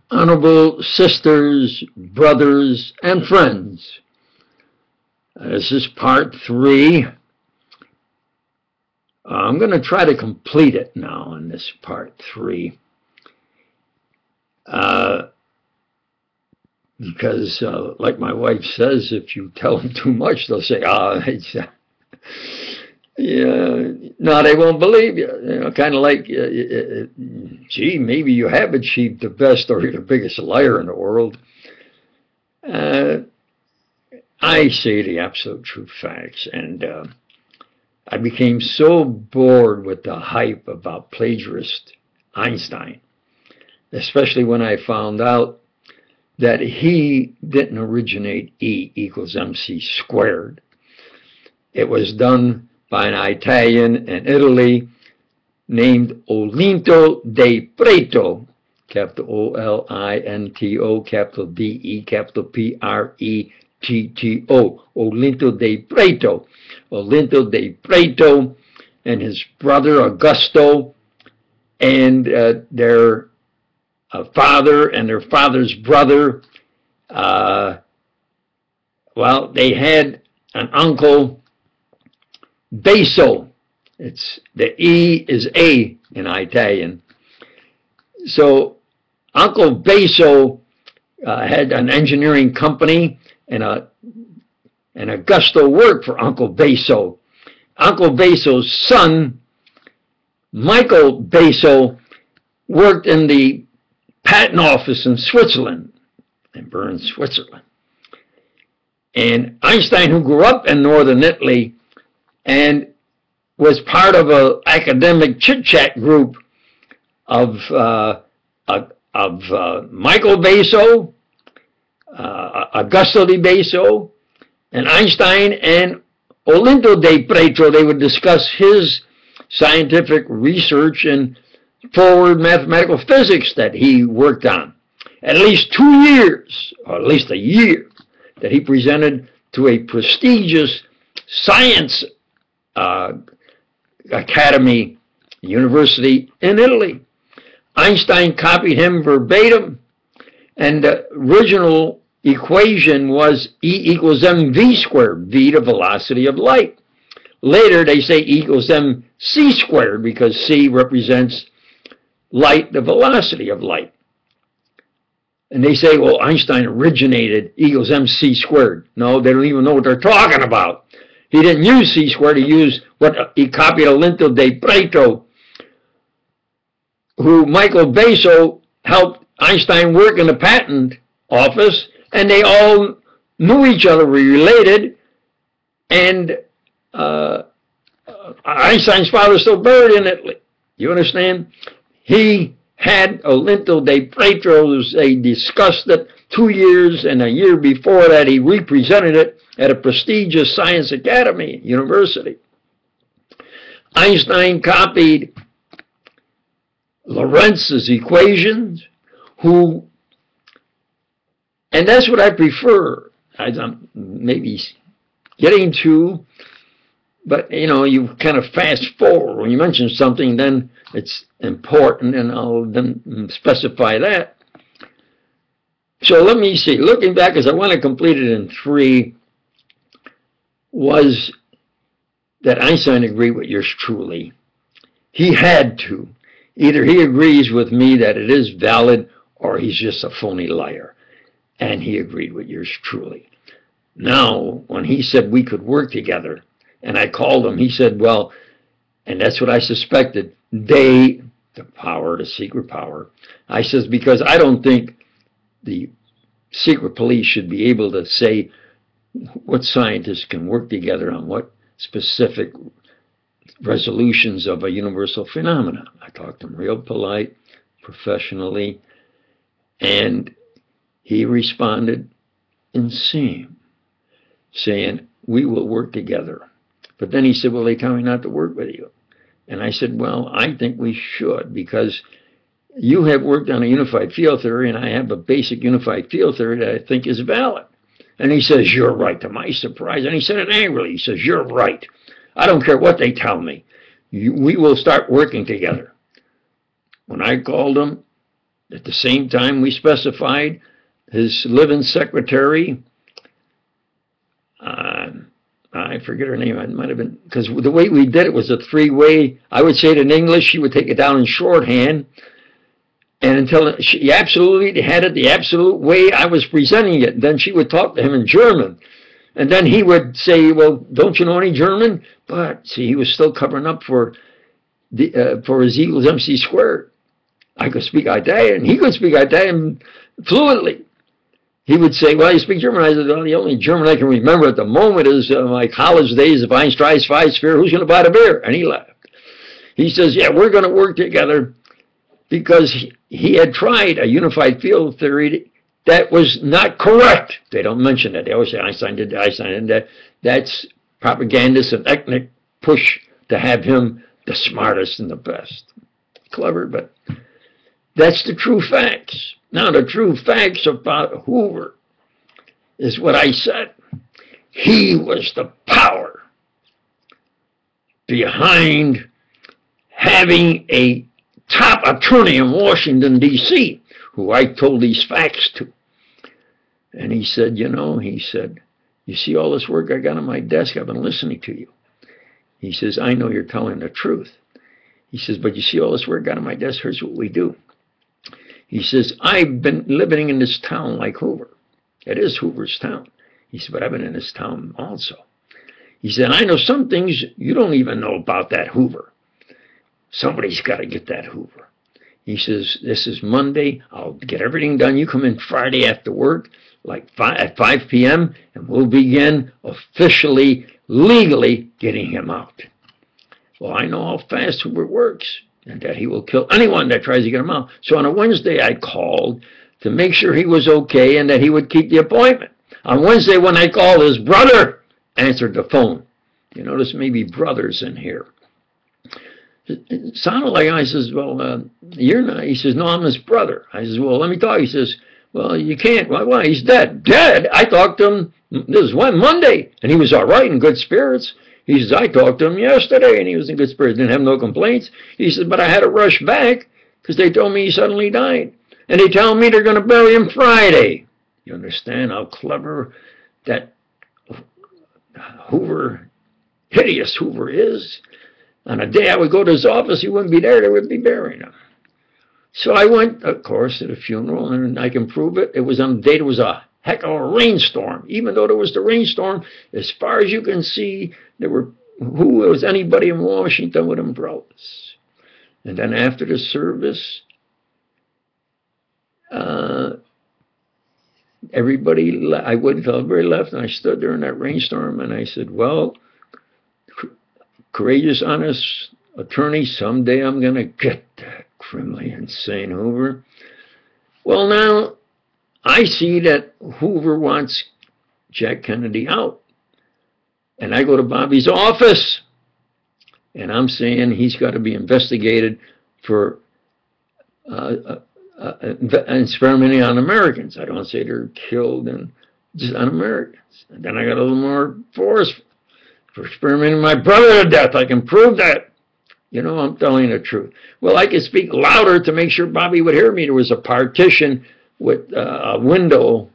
Honorable sisters, brothers, and friends, this is part 3. I'm going to try to complete it now in this part 3. Because, like my wife says, if you tell them too much, they'll say, yeah, no, they won't believe you. You know, kind of like, gee, maybe you have achieved the best or you're the biggest liar in the world. I say the absolute true facts, and I became so bored with the hype about plagiarist Einstein, especially when I found out that he didn't originate E equals MC squared. It was done by an Italian in Italy named Olinto de Preto, capital O-L-I-N-T-O, capital D-E, capital P-R-E-T-T-O, Olinto de Preto. Olinto de Preto and his brother Augusto and their father and their father's brother, well, they had an uncle, Baso. It's the E is A in Italian. So Uncle Baso had an engineering company, and Augusto worked for Uncle Baso. Uncle Baso's son, Michael Baso, worked in the patent office in Switzerland, in Bern, Switzerland. And Einstein, who grew up in northern Italy and was part of an academic chit-chat group of Michael Baso, Augusto de Baso, and Einstein and Olinto de Preto. They would discuss his scientific research and forward mathematical physics that he worked on. At least 2 years, or at least a year, that he presented to a prestigious science academy, university in Italy. Einstein copied him verbatim, and the original equation was E equals mv squared, v the velocity of light. Later they say E equals mc squared because c represents light, the velocity of light. And they say, well, Einstein originated E equals mc squared. No, they don't even know what they're talking about. He didn't use c squared, he copied Olinto de Preto, who Michael Baso helped Einstein work in the patent office, and they all knew each other, were related, and Einstein's father's still buried in Italy. You understand? He had Olinto de Preto, they discussed it 2 years, and a year before that he represented it at a prestigious science academy, university. Einstein copied Lorenz's equations, and that's what I prefer. I'm maybe getting to, but you know, you kind of fast forward. When you mention something, then it's important, and I'll then specify that. So let me see. Looking back, as I want to complete it in 3, was that Einstein agreed with yours truly. He had to. Either he agrees with me that it is valid, or he's just a phony liar. And he agreed with yours truly. Now, when he said we could work together, and I called him, he said, well, and that's what I suspected, the power, the secret power. I says, because I don't think the secret police should be able to say what scientists can work together on what specific resolutions of a universal phenomenon. I talked to him real polite, professionally, and he responded in same, saying, we will work together. But then he said, well, they tell me not to work with you. And I said, well, I think we should, because you have worked on a unified field theory, and I have a basic unified field theory that I think is valid. And he says, you're right, to my surprise. And he said it angrily. He says, you're right. I don't care what they tell me. We will start working together. When I called him, At the same time, we specified his live-in secretary, I forget her name. It might have been, because the way we did it was a three-way. I would say it in English. She would take it down in shorthand. And until she absolutely had it the absolute way I was presenting it. Then she would talk to him in German. And then he would say, well, don't you know any German? But, see, he was still covering up for his equals MC squared. I could speak Italian. He could speak Italian fluently. He would say, well, you speak German. I said, well, the only German I can remember at the moment is my college days of Einstein's five sphere. Who's going to buy the beer? And he laughed. He says, yeah, we're going to work together, because he had tried a unified field theory that was not correct. They don't mention that. They always say Einstein did Einstein, and that's propagandist and ethnic push to have him the smartest and the best. Clever, but that's the true facts. Now, the true facts about Hoover is what I said. He was the power behind having a top attorney in Washington, D.C., who I told these facts to. And he said, you know, he said, you see all this work I got on my desk? I've been listening to you. He says, I know you're telling the truth. He says, but you see all this work I got on my desk? Here's what we do. He says, I've been living in this town like Hoover. It is Hoover's town. He said, but I've been in this town also. He said, I know some things you don't even know about that Hoover. Somebody's got to get that Hoover. He says, this is Monday. I'll get everything done. You come in Friday after work, like at 5 p.m., and we'll begin officially, legally getting him out. Well, I know how fast Hoover works, and that he will kill anyone that tries to get him out. So on a Wednesday, I called to make sure he was okay and that he would keep the appointment. On Wednesday, when I called, his brother answered the phone. You notice maybe brothers in here. It sounded like I says, well, you're not. He says, no, I'm his brother. I says, well, let me talk. He says, well, you can't. Why? He's dead. Dead? I talked to him, this is when? Monday. And he was all right, in good spirits. He says, I talked to him yesterday, and he was in good spirits. Didn't have no complaints. He says, but I had to rush back because they told me he suddenly died. And they tell me they're going to bury him Friday. You understand how clever that Hoover, hideous Hoover is? On a day I would go to his office, he wouldn't be there. They would be burying him. So I went, of course, to the funeral, and I can prove it. It was on the date. It was a heck of a rainstorm. Even though there was the rainstorm, as far as you can see, there was anybody in Washington with umbrellas. And then after the service, everybody, I waited until everybody left, and I stood there in that rainstorm, and I said, well, courageous, honest attorney, someday I'm going to get that criminally insane Hoover. Well, now, I see that Hoover wants Jack Kennedy out. And I go to Bobby's office, and I'm saying he's got to be investigated for experimenting on Americans. I don't say they're killed just on Americans. And then I got a little more force for experimenting my brother to death. I can prove that. You know, I'm telling the truth. Well, I could speak louder to make sure Bobby would hear me. There was a partition with a window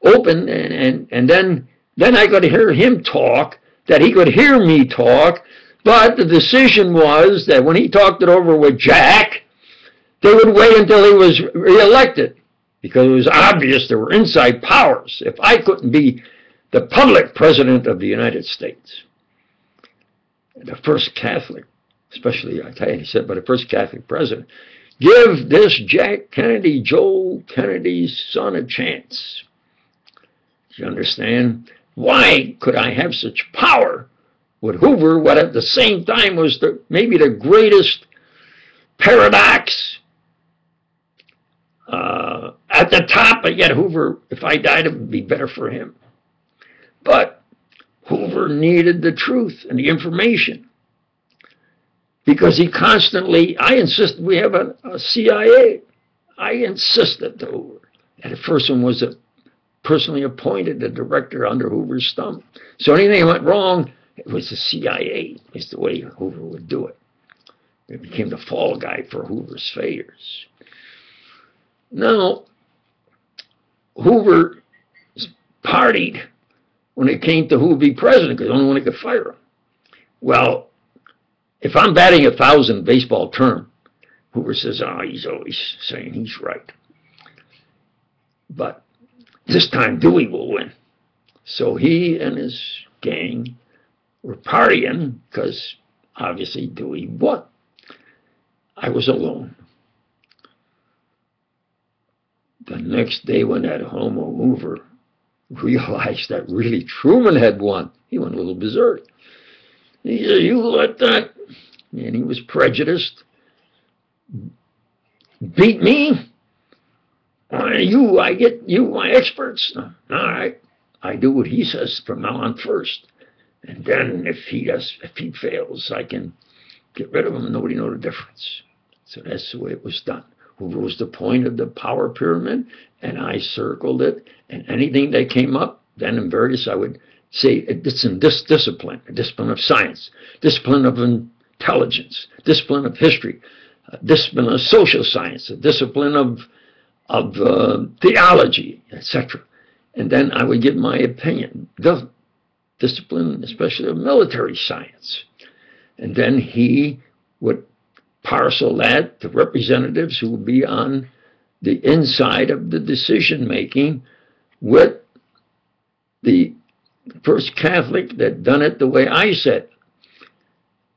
open, and then I could hear him talk, that he could hear me talk. But the decision was that when he talked it over with Jack, they would wait until he was reelected, because it was obvious there were inside powers. If I couldn't be the public president of the United States, the first Catholic, especially, I tell you, he said, but the first Catholic president, give this Jack Kennedy, Joel Kennedy's son, a chance. Do you understand? Why could I have such power with Hoover, what at the same time was maybe the greatest paradox at the top, but yet Hoover, if I died, it would be better for him. But Hoover needed the truth and the information, because he constantly, I insisted we have a CIA. I insisted to Hoover. And the first one was personally appointed the director under Hoover's thumb. So anything went wrong, it was the CIA. It's the way Hoover would do it. It became the fall guy for Hoover's failures. Now, Hoover partied when it came to who would be president, because the only one that could fire him. Well, if I'm batting 1,000 baseball term, Hoover says, oh, he's always saying he's right. But this time Dewey will win. So he and his gang were partying because obviously Dewey won. I was alone. The next day when that Homo Hoover realized that really Truman had won, he went a little berserk. He said, you let that, and he was prejudiced, beat me? I get you, my experts. All right, I do what he says from now on first. And then if he fails, I can get rid of him and nobody know the difference. So that's the way it was done. Hoover was the point of the power pyramid, and I circled it, and anything that came up, then in various, I would say it's in this discipline, a discipline of science, discipline of intelligence, discipline of history, a discipline of social science, a discipline of theology, etc. And then I would give my opinion, the discipline, especially of military science. And then he would parcel that to representatives who would be on the inside of the decision making with the first Catholic that done it the way I said.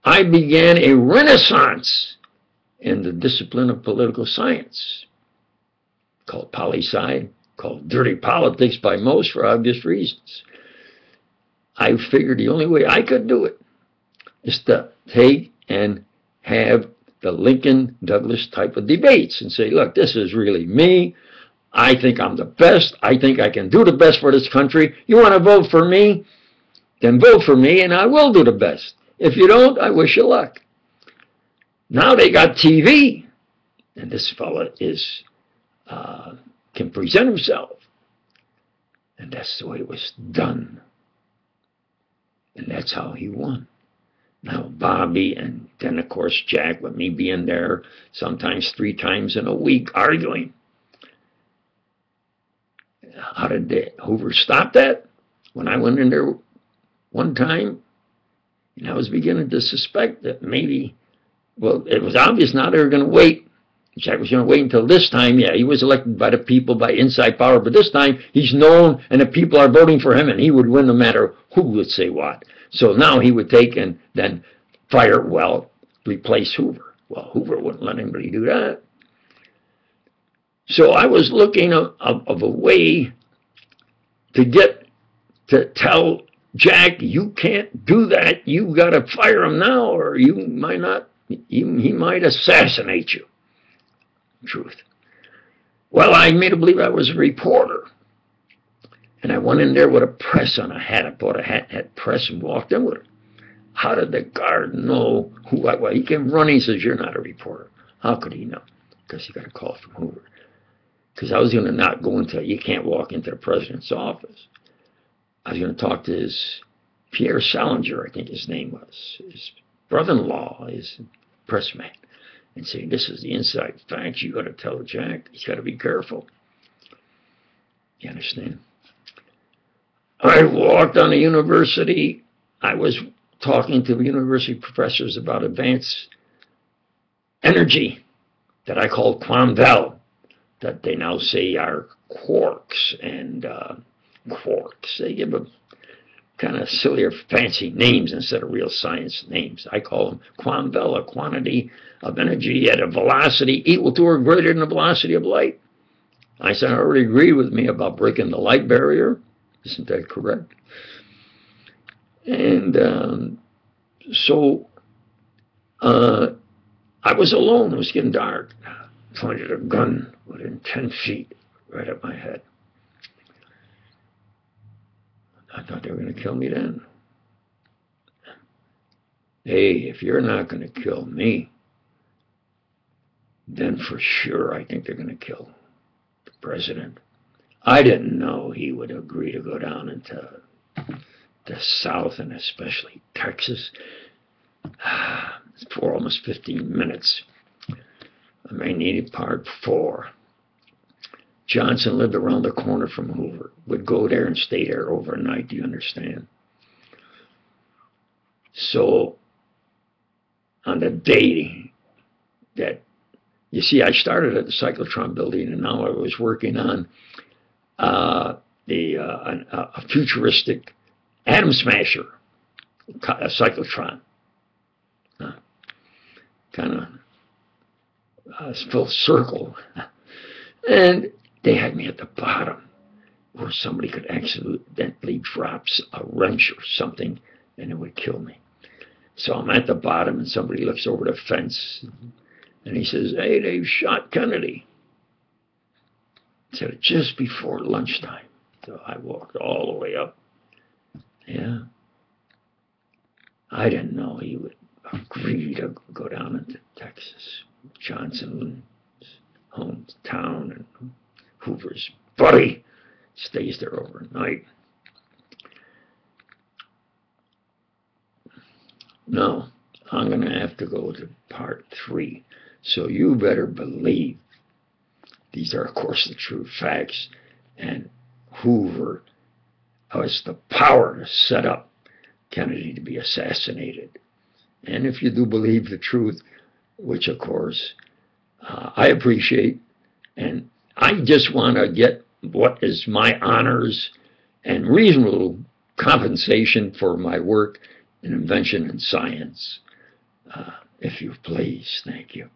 I began a renaissance in the discipline of political science, called poli-sci, called dirty politics by most for obvious reasons. I figured the only way I could do it is to take and have the Lincoln-Douglas type of debates and say, look, this is really me. I think I'm the best. I think I can do the best for this country. You want to vote for me? Then vote for me, and I will do the best. If you don't, I wish you luck. Now they got TV, and this fella can present himself. And that's the way it was done. And that's how he won. Now, Bobby, and then, of course, Jack, with me being there sometimes 3 times in a week arguing. How did Hoover stop that? When I went in there one time, and I was beginning to suspect that maybe, well, it was obvious now they were going to wait. Jack was going to wait until this time. Yeah, he was elected by the people, by inside power, but this time he's known and the people are voting for him, and he would win no matter who would say what. So now he would take and then replace Hoover. Well, Hoover wouldn't let anybody do that. So I was looking of a way to tell Jack, you can't do that. You got to fire him now, or you might not. He might assassinate you. Truth. Well, I made him believe I was a reporter. And I went in there with a press on a hat. I bought a hat, had press, and walked in with it. How did the guard know who I was? He came running and says, you're not a reporter. How could he know? Because he got a call from Hoover. Because I was going to not go into, you can't walk into the president's office. I was going to talk to his, Pierre Salinger, I think his name was, his brother-in-law, his press man, and say, this is the inside facts. You got to tell Jack. He's got to be careful. You understand? I walked on the university. I was talking to university professors about advanced energy that I call quantum, that they now say are quarks and quarks. They give a kind of sillier, fancy names instead of real science names. I call them quantum, a quantity of energy at a velocity equal to or greater than the velocity of light. Einstein already agreed with me about breaking the light barrier. Isn't that correct? And so I was alone. It was getting dark. I pointed a gun within 10 feet right at my head. I thought they were going to kill me then. Hey, if you're not going to kill me, then for sure I think they're going to kill the president. I didn't know he would agree to go down into the South and especially Texas for almost 15 minutes. I may need part 4. Johnson lived around the corner from Hoover, would go there and stay there overnight, do you understand? So, on the day that, you see, I started at the cyclotron building, and now I was working on a futuristic atom smasher, a cyclotron. Kind of full circle. And they had me at the bottom where somebody could accidentally drop a wrench or something and it would kill me. So I'm at the bottom and somebody looks over the fence and he says, "Hey, they've shot Kennedy." I said, "Just before lunchtime." So I walked all the way up. Yeah. I didn't know he would agree to go down into Texas. Johnson's hometown, and Hoover's buddy stays there overnight. No, I'm going to have to go to part 3. So you better believe these are, of course, the true facts. And Hoover has the power to set up Kennedy to be assassinated. And if you do believe the truth, which, of course, I appreciate, and I just want to get what is my honors and reasonable compensation for my work in invention and science. If you please, thank you.